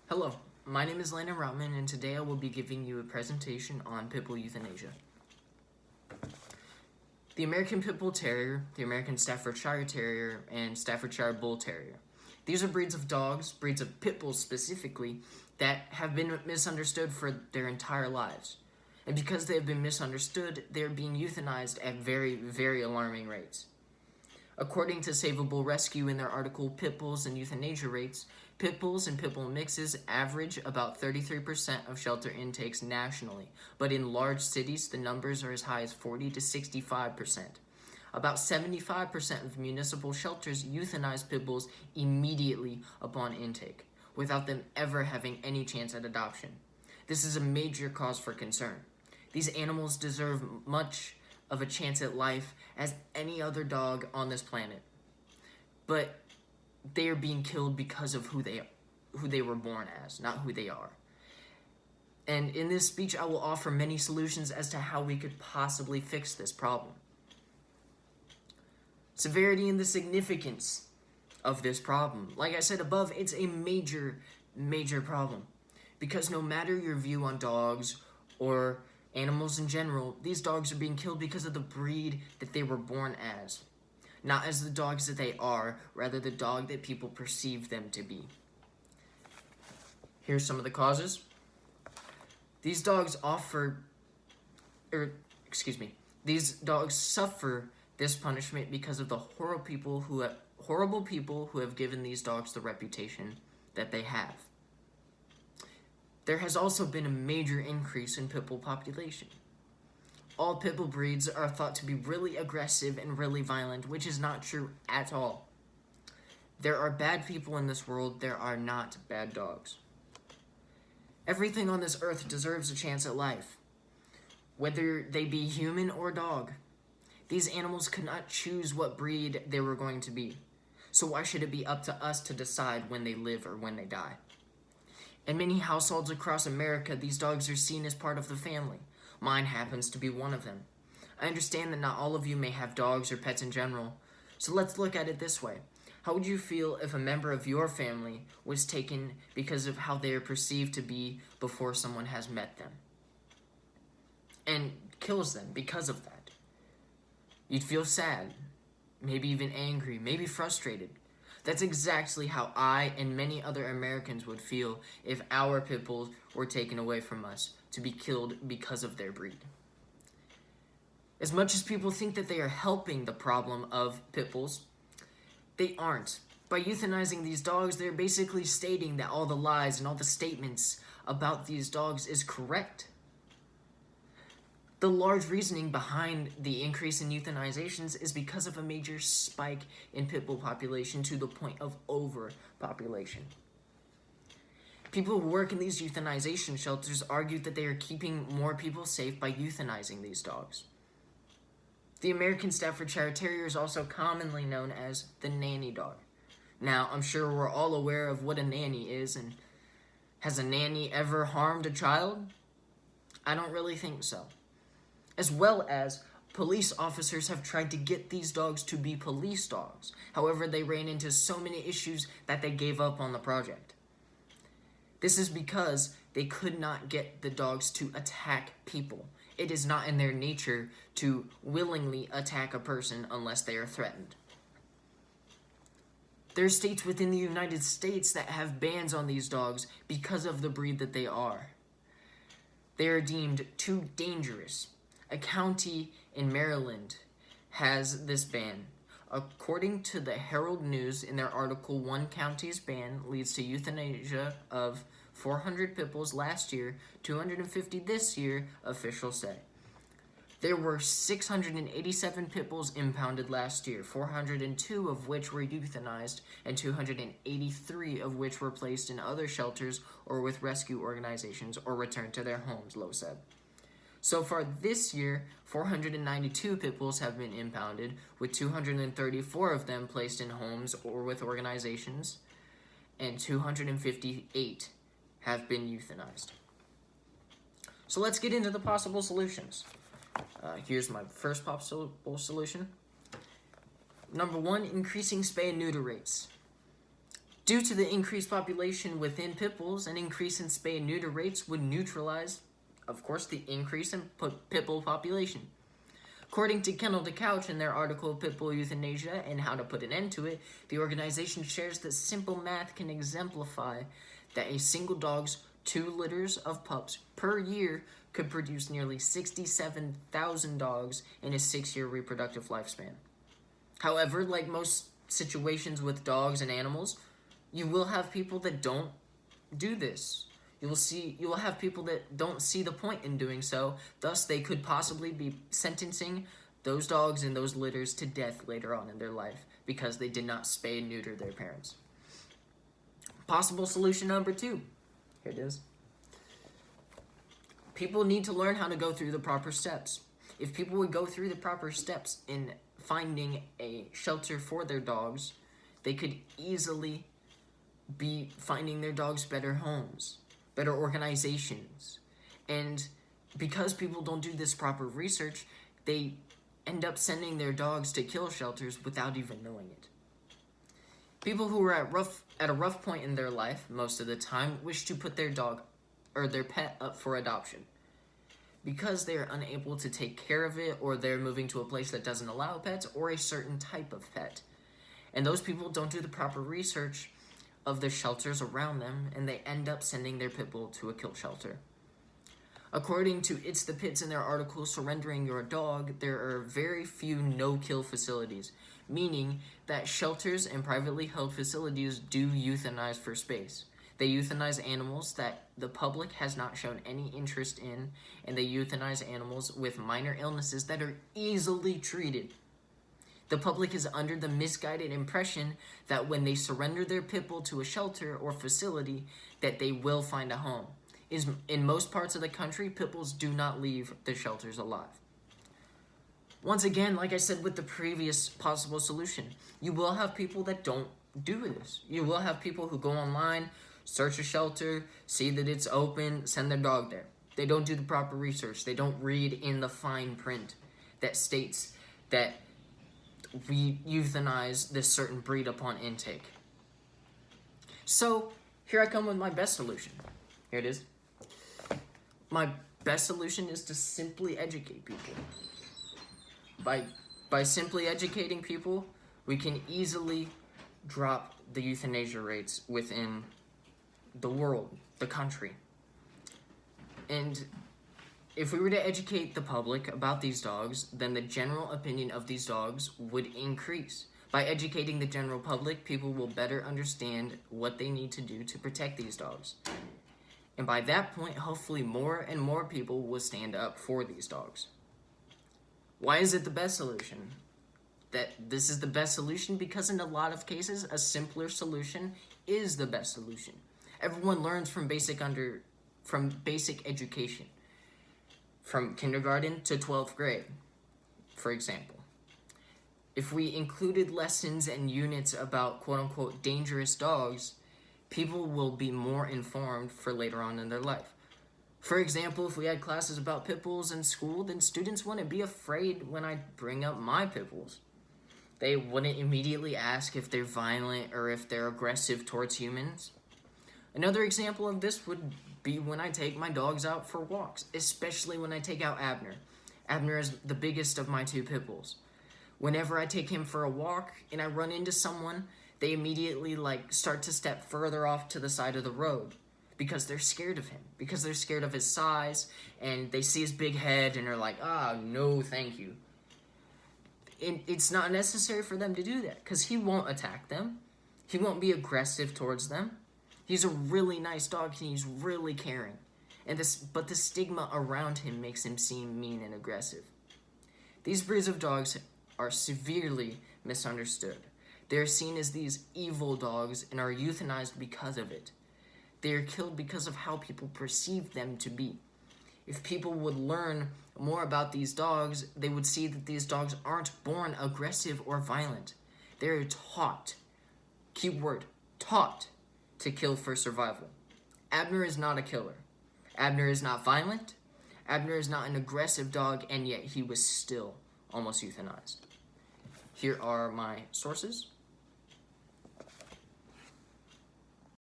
Hello, my name is Landon and today I will be giving you a presentation on pit bull euthanasia. The American Pit Bull Terrier, the American Staffordshire Terrier, and Staffordshire Bull Terrier. These are breeds of dogs, breeds of pit bulls specifically, that have been misunderstood for their entire lives. And because they have been misunderstood, they are being euthanized at very, very alarming rates. According to Savable Rescue in their article Pit Bulls and Euthanasia Rates, pit bulls and pit bull mixes average about 33% of shelter intakes nationally, but in large cities the numbers are as high as 40 to 65%. About 75% of municipal shelters euthanize pit bulls immediately upon intake, without them ever having any chance at adoption. This is a major cause for concern. These animals deserve much of a chance at life as any other dog on this planet. But they are being killed because of who they were born as, not who they are. And in this speech, I will offer many solutions as to how we could possibly fix this problem. Severity and the significance of this problem. Like I said above, it's a major, major problem. Because no matter your view on dogs or animals in general, these dogs are being killed because of the breed that they were born as. Not as the dogs that they are, rather the dog that people perceive them to be. Here's some of the causes. These dogs these dogs suffer this punishment because of the horrible people who have given these dogs the reputation that they have. There has also been a major increase in pit bull population. All pit bull breeds are thought to be really aggressive and really violent, which is not true at all. There are bad people in this world, there are not bad dogs. Everything on this earth deserves a chance at life, whether they be human or dog. These animals could not choose what breed they were going to be, so why should it be up to us to decide when they live or when they die? In many households across America, these dogs are seen as part of the family. Mine happens to be one of them. I understand that not all of you may have dogs or pets in general, so let's look at it this way. How would you feel if a member of your family was taken because of how they are perceived to be before someone has met them? And kills them because of that. You'd feel sad, maybe even angry, maybe frustrated. That's exactly how I and many other Americans would feel if our pit bulls were taken away from us to be killed because of their breed. As much as people think that they are helping the problem of pit bulls, they aren't. By euthanizing these dogs, they're basically stating that all the lies and all the statements about these dogs is correct. The large reasoning behind the increase in euthanizations is because of a major spike in pit bull population to the point of overpopulation. People who work in these euthanization shelters argue that they are keeping more people safe by euthanizing these dogs. The American Staffordshire Terrier is also commonly known as the nanny dog. Now, I'm sure we're all aware of what a nanny is, and has a nanny ever harmed a child? I don't really think so. As well as police officers have tried to get these dogs to be police dogs. However, they ran into so many issues that they gave up on the project. This is because they could not get the dogs to attack people. It is not in their nature to willingly attack a person unless they are threatened. There are states within the United States that have bans on these dogs because of the breed that they are. They are deemed too dangerous. A county in Maryland has this ban. According to the Herald News in their article, one county's ban leads to euthanasia of 400 pit bulls last year, 250 this year, officials say. There were 687 pit bulls impounded last year, 402 of which were euthanized, and 283 of which were placed in other shelters or with rescue organizations or returned to their homes, Lowe said. So far this year, 492 pit bulls have been impounded, with 234 of them placed in homes or with organizations, and 258 have been euthanized. So let's get into the possible solutions. Here's my first possible solution. Number one, increasing spay and neuter rates. Due to the increased population within pit bulls, an increase in spay and neuter rates would neutralize, of course, the increase in pit bull population. According to Kennel to Couch in their article Pit Bull Euthanasia and How to Put an End to It, the organization shares that simple math can exemplify that a single dog's 2 litters of pups per year could produce nearly 67,000 dogs in a 6-year reproductive lifespan. However, like most situations with dogs and animals, you will have people that don't do this. You will have people that don't see the point in doing so. Thus, they could possibly be sentencing those dogs and those litters to death later on in their life because they did not spay and neuter their parents. Possible solution number 2. Here it is. People need to learn how to go through the proper steps. If people would go through the proper steps in finding a shelter for their dogs, they could easily be finding their dogs better homes, better organizations. And because people don't do this proper research, they end up sending their dogs to kill shelters without even knowing it. People who are at a rough point in their life, most of the time, wish to put their dog or their pet up for adoption. Because they are unable to take care of it, or they're moving to a place that doesn't allow pets, or a certain type of pet. And those people don't do the proper research of the shelters around them, and they end up sending their pit bull to a kill shelter. According to It's the Pits in their article, Surrendering Your Dog, there are very few no-kill facilities, meaning that shelters and privately held facilities do euthanize for space. They euthanize animals that the public has not shown any interest in, and they euthanize animals with minor illnesses that are easily treated. The public is under the misguided impression that when they surrender their pit bull to a shelter or facility, that they will find a home. In most parts of the country, pit bulls do not leave the shelters alive. Once again, like I said with the previous possible solution, you will have people that don't do this. You will have people who go online, search a shelter, see that it's open, send their dog there. They don't do the proper research. They don't read in the fine print that states that we euthanize this certain breed upon intake. So, here I come with my best solution. Here it is. My best solution is to simply educate people. By simply educating people, we can easily drop the euthanasia rates within the world, the country. And if we were to educate the public about these dogs, then the general opinion of these dogs would increase. By educating the general public, people will better understand what they need to do to protect these dogs. And by that point, hopefully more and more people will stand up for these dogs. Why is it the best solution? That this is the best solution because in a lot of cases, a simpler solution is the best solution. Everyone learns from basic education, from kindergarten to 12th grade, for example. If we included lessons and units about quote-unquote dangerous dogs, people will be more informed for later on in their life. For example, if we had classes about pit bulls in school, then students wouldn't be afraid when I bring up my pit bulls. They wouldn't immediately ask if they're violent or if they're aggressive towards humans. Another example of this would be when I take my dogs out for walks, especially when I take out Abner. Abner is the biggest of my 2 pit bulls. Whenever I take him for a walk and I run into someone, they immediately start to step further off to the side of the road because they're scared of him, because they're scared of his size, and they see his big head and are like, no, thank you. And it's not necessary for them to do that because he won't attack them. He won't be aggressive towards them. He's a really nice dog and he's really caring. But the stigma around him makes him seem mean and aggressive. These breeds of dogs are severely misunderstood. They are seen as these evil dogs and are euthanized because of it. They are killed because of how people perceive them to be. If people would learn more about these dogs, they would see that these dogs aren't born aggressive or violent. They are taught, keyword, taught, to kill for survival. Abner is not a killer. Abner is not violent. Abner is not an aggressive dog, and yet he was still almost euthanized. Here are my sources.